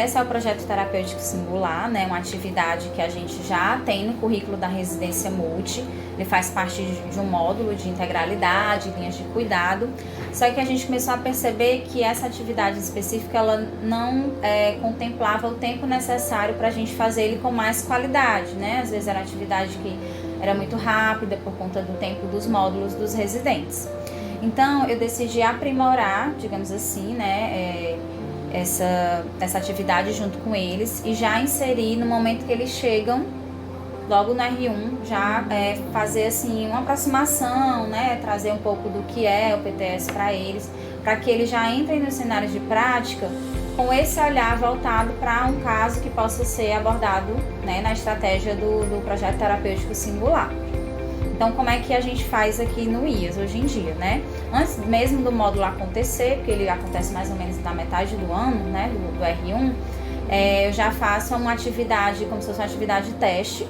esse é o projeto terapêutico singular, né? Uma atividade que a gente já tem no currículo da residência multi. Ele faz parte de um módulo de integralidade, linhas de cuidado. Só que a gente começou a perceber que essa atividade específica ela não contemplava o tempo necessário para a gente fazer ele com mais qualidade, né? Às vezes era uma atividade que era muito rápida por conta do tempo dos módulos dos residentes. Então eu decidi aprimorar, digamos assim, né? Essa atividade junto com eles e já inserir no momento que eles chegam, logo no R1, já fazer assim uma aproximação, né, trazer um pouco do que é o PTS para eles, para que eles já entrem no cenário de prática com esse olhar voltado para um caso que possa ser abordado, né, na estratégia do projeto terapêutico singular. Então, como é que a gente faz aqui no IAS hoje em dia, né? Antes mesmo do módulo acontecer, porque ele acontece mais ou menos na metade do ano, né, do R1, eu já faço uma atividade, como se fosse uma atividade de teste.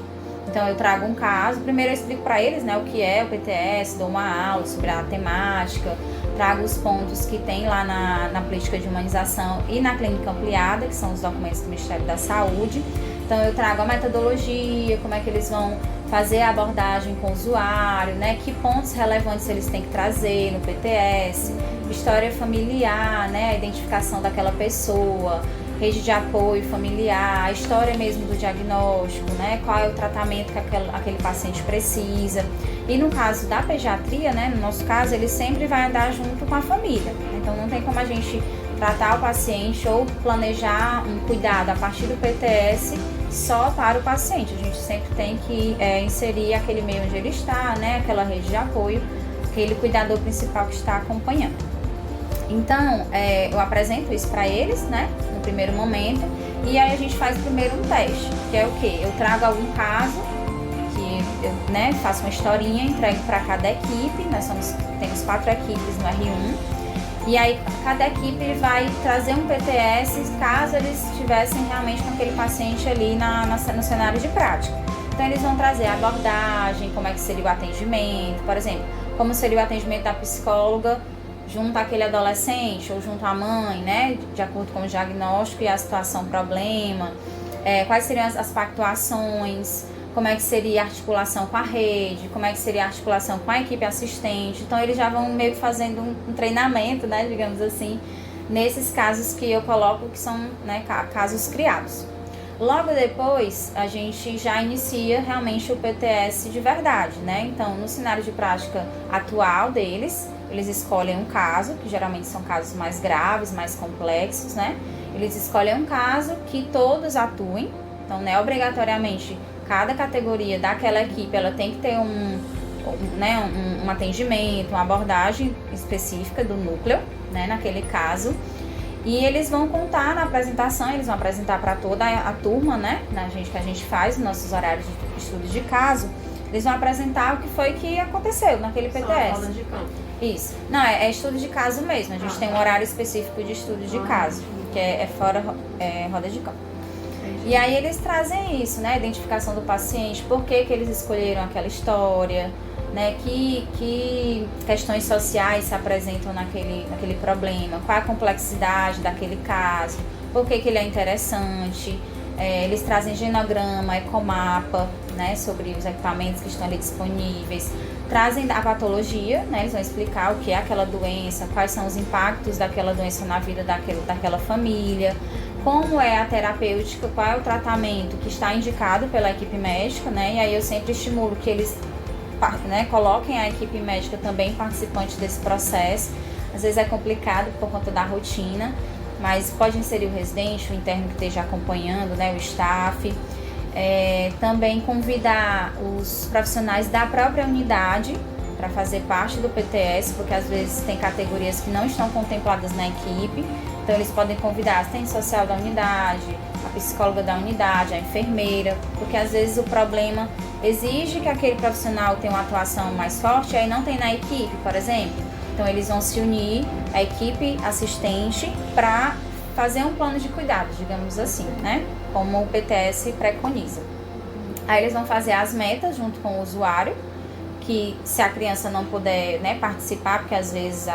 Então, eu trago um caso, primeiro eu explico para eles, né, o que é o PTS, dou uma aula sobre a temática, trago os pontos que tem lá na política de humanização e na clínica ampliada, que são os documentos do Ministério da Saúde. Então, eu trago a metodologia, como é que eles vão fazer a abordagem com o usuário, né? Que pontos relevantes eles têm que trazer no PTS, história familiar, né? A identificação daquela pessoa, rede de apoio familiar, a história mesmo do diagnóstico, né? Qual é o tratamento que aquele paciente precisa. E no caso da pediatria, né? No nosso caso, ele sempre vai andar junto com a família. Então não tem como a gente tratar o paciente ou planejar um cuidado a partir do PTS só para o paciente. A gente sempre tem que inserir aquele meio onde ele está, né? Aquela rede de apoio, aquele cuidador principal que está acompanhando. Então, eu apresento isso para eles, né? No primeiro momento. E aí a gente faz primeiro um teste, que é o quê? Eu trago algum caso, que eu, né, faço uma historinha, entrego para cada equipe. Nós temos 4 equipes no R1. E aí, cada equipe vai trazer um PTS caso eles estivessem realmente com aquele paciente ali no cenário de prática. Então, eles vão trazer a abordagem, como é que seria o atendimento, por exemplo, como seria o atendimento da psicóloga junto àquele adolescente ou junto à mãe, né, de acordo com o diagnóstico e a situação problema, quais seriam as pactuações, como é que seria a articulação com a rede, como é que seria a articulação com a equipe assistente. Então, eles já vão meio que fazendo um treinamento, né, digamos assim, nesses casos que eu coloco que são, né, casos criados. Logo depois, a gente já inicia realmente o PTS de verdade, né? Então, no cenário de prática atual deles, eles escolhem um caso, que geralmente são casos mais graves, mais complexos, né? Eles escolhem um caso que todos atuem. Então, né, obrigatoriamente, cada categoria daquela equipe, ela tem que ter um atendimento, uma abordagem específica do núcleo, né, naquele caso. E eles vão contar na apresentação, eles vão apresentar para toda a turma, né, que a gente faz, nos nossos horários de estudo de caso, eles vão apresentar o que foi que aconteceu naquele PTS. Só roda de campo. Isso. Não, é estudo de caso mesmo, a gente tem um horário específico de estudo de caso, que é fora roda de campo. E aí eles trazem isso, né, a identificação do paciente, por que eles escolheram aquela história, né, que questões sociais se apresentam naquele problema, qual a complexidade daquele caso, por que ele é interessante. Eles trazem genograma, ecomapa, né, sobre os equipamentos que estão ali disponíveis, trazem a patologia, né, eles vão explicar o que é aquela doença, quais são os impactos daquela doença na vida daquela família, como é a terapêutica, qual é o tratamento que está indicado pela equipe médica, né, e aí eu sempre estimulo que eles, né, coloquem a equipe médica também participante desse processo. Às vezes é complicado por conta da rotina, mas pode inserir o residente, o interno que esteja acompanhando, né, o staff. Também convidar os profissionais da própria unidade para fazer parte do PTS, porque às vezes tem categorias que não estão contempladas na equipe, então eles podem convidar a assistente social da unidade, a psicóloga da unidade, a enfermeira, porque às vezes o problema exige que aquele profissional tenha uma atuação mais forte, aí não tem na equipe, por exemplo. Então eles vão se unir, a equipe assistente, para fazer um plano de cuidados, digamos assim, né? Como o PTS preconiza. Aí eles vão fazer as metas junto com o usuário, que se a criança não puder, né, participar, porque às vezes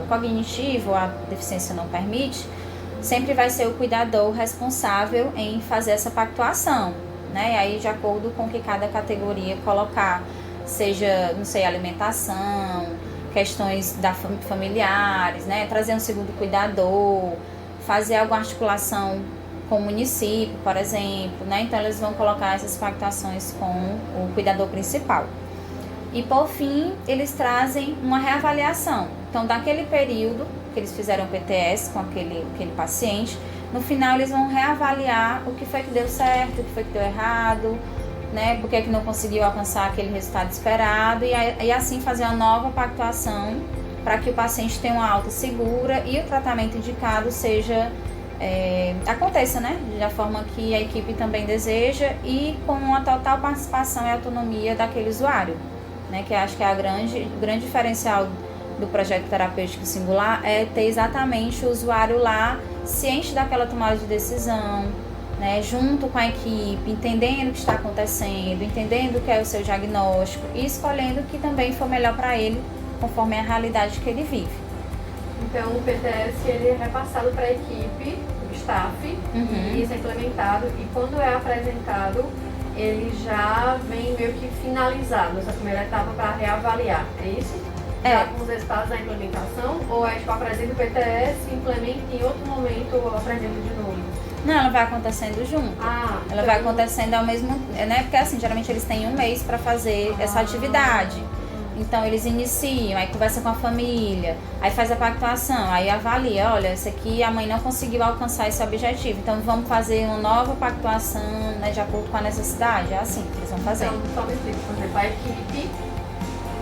o cognitivo, a deficiência não permite, sempre vai ser o cuidador responsável em fazer essa pactuação, né? E aí, de acordo com o que cada categoria colocar, seja, não sei, alimentação, questões familiares, né? Trazer um segundo cuidador, fazer alguma articulação com o município, por exemplo, né? Então, eles vão colocar essas pactuações com o cuidador principal. E, por fim, eles trazem uma reavaliação. Então, daquele período que eles fizeram o PTS com aquele paciente, no final eles vão reavaliar o que foi que deu certo, o que foi que deu errado, né? Por que não conseguiu alcançar aquele resultado esperado e assim fazer uma nova pactuação para que o paciente tenha uma alta segura e o tratamento indicado aconteça, né? Da forma que a equipe também deseja e com a total participação e autonomia daquele usuário, né? Que eu acho que é o grande diferencial do projeto terapêutico singular é ter exatamente o usuário lá ciente daquela tomada de decisão, né, junto com a equipe, entendendo o que está acontecendo, entendendo o que é o seu diagnóstico e escolhendo o que também for melhor para ele, conforme a realidade que ele vive. Então, o PTS ele é repassado para a equipe, o staff, e isso é implementado, e quando é apresentado, ele já vem meio que finalizado, essa primeira etapa para reavaliar, é isso? Já com os resultados da implementação, ou é tipo, apresenta o PTS, implementa e em outro momento apresenta de novo? Não, ela vai acontecendo junto. Ela vai acontecendo ao mesmo, né? Porque assim, geralmente eles têm um mês para fazer essa atividade. Então eles iniciam, aí conversa com a família, aí faz a pactuação, aí avalia, olha, esse aqui a mãe não conseguiu alcançar esse objetivo, então vamos fazer uma nova pactuação, né, de acordo com a necessidade. É assim que eles vão fazer. Então, só me explica, por exemplo, a equipe,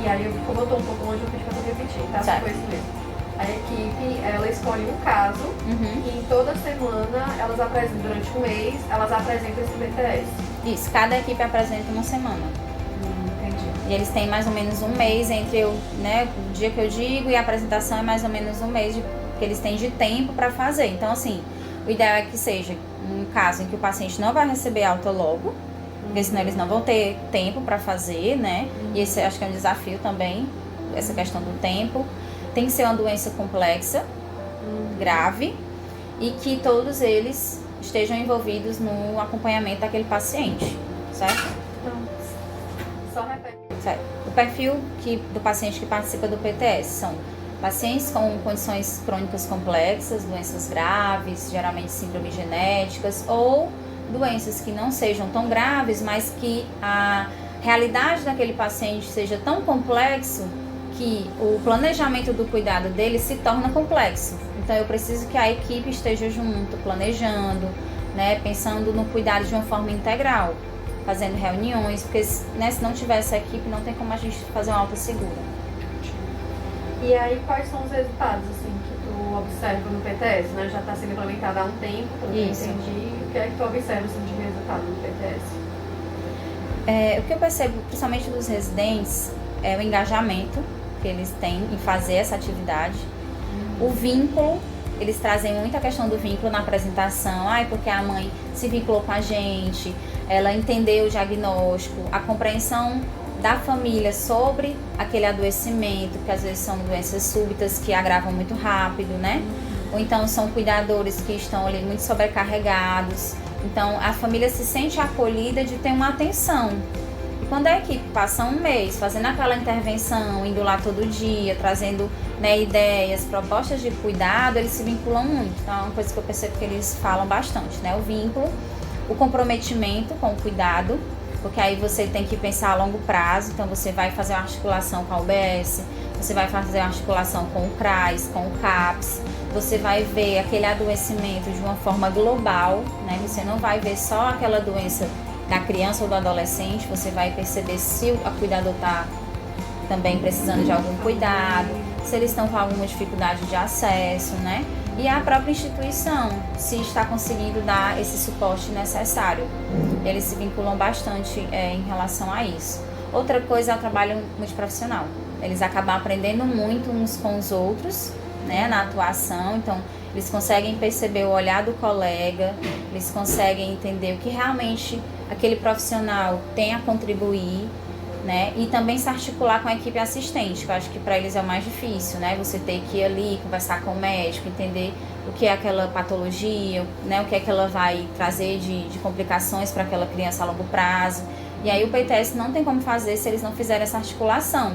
e aí como eu estou um pouco longe, eu pedi para você repetir, tá? Certo. Foi isso mesmo. A equipe, ela escolhe um caso e em toda semana, elas apresentam, durante um mês, elas apresentam esse BTS. Isso, cada equipe apresenta uma semana. Entendi. E eles têm mais ou menos um mês entre o dia que eu digo e a apresentação é mais ou menos um mês que eles têm de tempo para fazer. Então, assim, o ideal é que seja um caso em que o paciente não vai receber alta logo, porque senão eles não vão ter tempo para fazer, né? E esse acho que é um desafio também, essa questão do tempo. Tem que ser uma doença complexa, grave, e que todos eles estejam envolvidos no acompanhamento daquele paciente, certo? Então, só repete. Certo. O perfil do paciente que participa do PTS são pacientes com condições crônicas complexas, doenças graves, geralmente síndromes genéticas, ou doenças que não sejam tão graves, mas que a realidade daquele paciente seja tão complexo que o planejamento do cuidado dele se torna complexo. Então eu preciso que a equipe esteja junto, planejando, né, pensando no cuidado de uma forma integral, fazendo reuniões, porque né, se não tivesse a equipe não tem como a gente fazer uma alta segura. E aí quais são os resultados assim, que tu observa no PTS? Né? Já está sendo implementado há um tempo, pelo que eu entendi. O que é que tu observa assim, de resultado no PTS? O que eu percebo, principalmente dos residentes, é o engajamento que eles têm em fazer essa atividade. O vínculo, eles trazem muita questão do vínculo na apresentação. Porque a mãe se vinculou com a gente, ela entendeu o diagnóstico, a compreensão da família sobre aquele adoecimento, que às vezes são doenças súbitas que agravam muito rápido, né? Ou então são cuidadores que estão ali muito sobrecarregados. Então a família se sente acolhida de ter uma atenção. E quando a equipe passa um mês fazendo aquela intervenção, indo lá todo dia, trazendo ideias, propostas de cuidado, eles se vinculam muito. Então é uma coisa que eu percebo que eles falam bastante, né? O vínculo, o comprometimento com o cuidado, porque aí você tem que pensar a longo prazo, então você vai fazer uma articulação com a UBS, você vai fazer uma articulação com o CRAS, com o CAPS, você vai ver aquele adoecimento de uma forma global, né? Você não vai ver só aquela doença da criança ou do adolescente, você vai perceber se o cuidador está também precisando de algum cuidado, se eles estão com alguma dificuldade de acesso, né? E a própria instituição, se está conseguindo dar esse suporte necessário. Eles se vinculam bastante em relação a isso. Outra coisa é o trabalho multiprofissional. Eles acabam aprendendo muito uns com os outros, né, na atuação. Então, eles conseguem perceber o olhar do colega, eles conseguem entender o que realmente aquele profissional tem a contribuir, né? E também se articular com a equipe assistente, que eu acho que para eles é o mais difícil, né? Você ter que ir ali, conversar com o médico, entender o que é aquela patologia, né, o que é que ela vai trazer de complicações para aquela criança a longo prazo. E aí o PTS não tem como fazer se eles não fizerem essa articulação.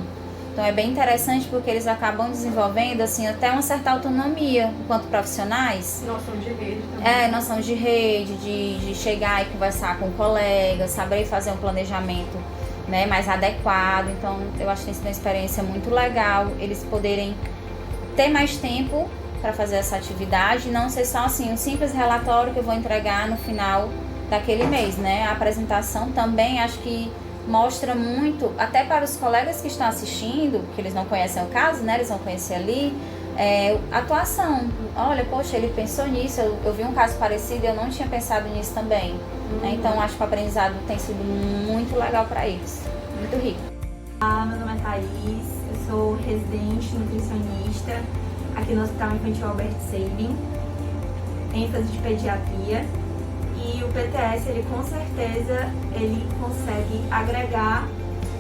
Então é bem interessante porque eles acabam desenvolvendo assim, até uma certa autonomia enquanto profissionais. Noção de rede também. Noção de rede, de chegar e conversar com o colega, saber fazer um planejamento, né, mais adequado. Então eu acho que isso é uma experiência muito legal, eles poderem ter mais tempo para fazer essa atividade, não ser só assim um simples relatório que eu vou entregar no final daquele mês, né? A apresentação também acho que mostra muito, até para os colegas que estão assistindo, que eles não conhecem o caso, né? Eles vão conhecer ali, atuação. Olha, poxa, ele pensou nisso, eu vi um caso parecido e eu não tinha pensado nisso também. Né? Então acho que o aprendizado tem sido muito legal para eles, muito rico. Meu nome é Thaís, eu sou residente nutricionista aqui no Hospital Infantil Albert Sabin, ênfase de pediatria. E o PTS, ele com certeza, ele consegue agregar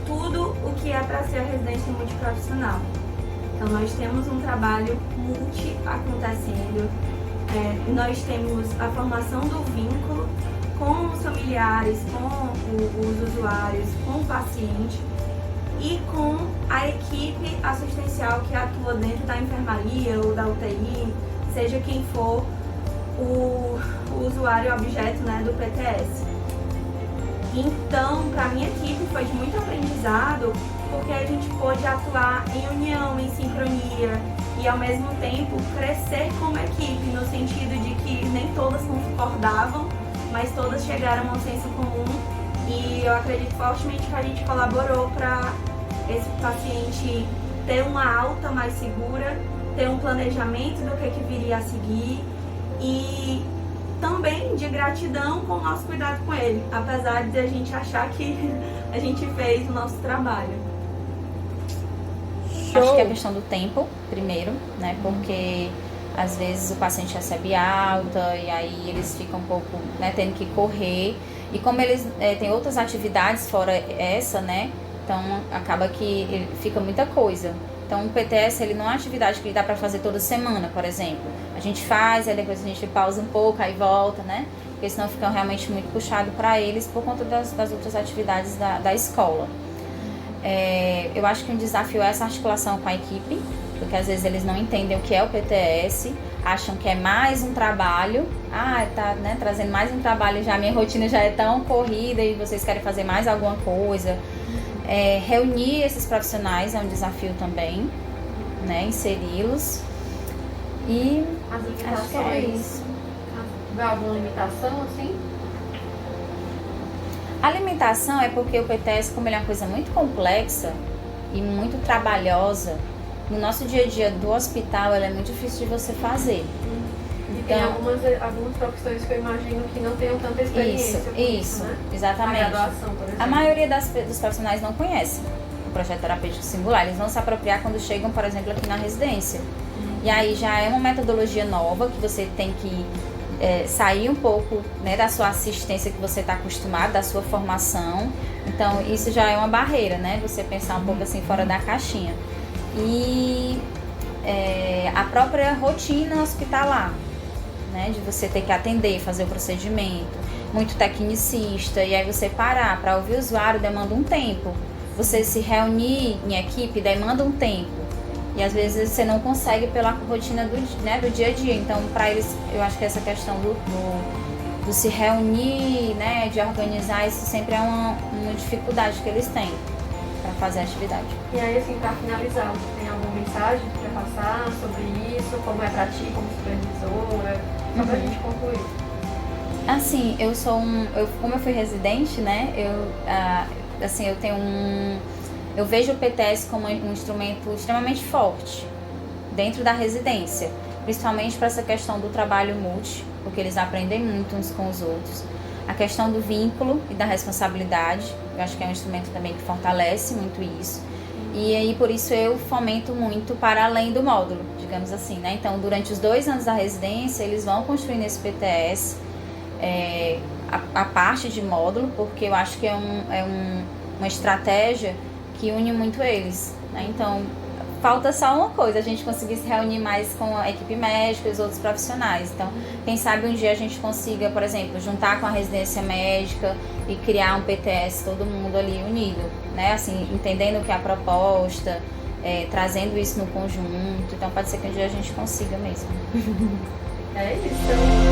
tudo o que é para ser a residência multiprofissional. Então nós temos um trabalho multi acontecendo, nós temos a formação do vínculo com os familiares, com os usuários, com o paciente e com a equipe assistencial que atua dentro da enfermaria ou da UTI, seja quem for o usuário objeto, né, do PTS. Então, para a minha equipe foi de muito aprendizado, porque a gente pôde atuar em união, em sincronia e ao mesmo tempo crescer como equipe, no sentido de que nem todas concordavam, mas todas chegaram a um senso comum, e eu acredito fortemente que a gente colaborou para esse paciente ter uma alta mais segura, ter um planejamento do que viria a seguir e também de gratidão com o nosso cuidado com ele, apesar de a gente achar que a gente fez o nosso trabalho. Acho que é a questão do tempo, primeiro, né? Porque às vezes o paciente recebe alta e aí eles ficam um pouco, né, tendo que correr. E como eles têm outras atividades fora essa, né? Então acaba que fica muita coisa. Então o PTS, ele não é uma atividade que dá para fazer toda semana, por exemplo. A gente faz, aí depois a gente pausa um pouco, aí volta, né? Porque senão fica realmente muito puxado para eles por conta das outras atividades da escola. Eu acho que um desafio é essa articulação com a equipe, porque às vezes eles não entendem o que é o PTS, acham que é mais um trabalho. Tá, né, trazendo mais um trabalho, já minha rotina já é tão corrida e vocês querem fazer mais alguma coisa. Reunir esses profissionais é um desafio também, né, inseri-los. E as limitações, acho que é isso. Vê alguma limitação assim? A limitação é porque o PTS, como ele é uma coisa muito complexa e muito trabalhosa, no nosso dia a dia do hospital, ela é muito difícil de você fazer. E tem algumas profissões que eu imagino que não tenham tanta experiência. Isso, né? exatamente. A graduação, por exemplo. A maioria dos profissionais não conhece o projeto terapêutico singular. Eles vão se apropriar quando chegam, por exemplo, aqui na residência. E aí já é uma metodologia nova que você tem que sair um pouco, né, da sua assistência que você está acostumado, da sua formação. Então isso já é uma barreira, né? Você pensar um pouco assim fora da caixinha. E a própria rotina hospitalar, né, de você ter que atender, fazer o procedimento, muito tecnicista, e aí você parar para ouvir o usuário demanda um tempo. Você se reunir em equipe demanda um tempo. E às vezes você não consegue pela rotina do dia a dia. Então, para eles, eu acho que essa questão do se reunir, né, de organizar, isso sempre é uma dificuldade que eles têm para fazer a atividade. E aí, assim, para finalizar, tem alguma mensagem que quer passar sobre isso? Como é para ti, como supervisora? Só pra gente concluir. Assim, como eu fui residente, né, eu vejo o PTS como um instrumento extremamente forte dentro da residência, principalmente para essa questão do trabalho multi, porque eles aprendem muito uns com os outros. A questão do vínculo e da responsabilidade, eu acho que é um instrumento também que fortalece muito isso. E aí, por isso, eu fomento muito para além do módulo, digamos assim, né? Então, durante os 2 anos da residência, eles vão construindo esse PTS, a parte de módulo, porque eu acho que é uma estratégia que une muito eles, né? Então, falta só uma coisa, a gente conseguir se reunir mais com a equipe médica e os outros profissionais. Então, quem sabe um dia a gente consiga, por exemplo, juntar com a residência médica e criar um PTS todo mundo ali unido, né? Assim, entendendo o que é a proposta, trazendo isso no conjunto. Então, pode ser que um dia a gente consiga mesmo. É isso.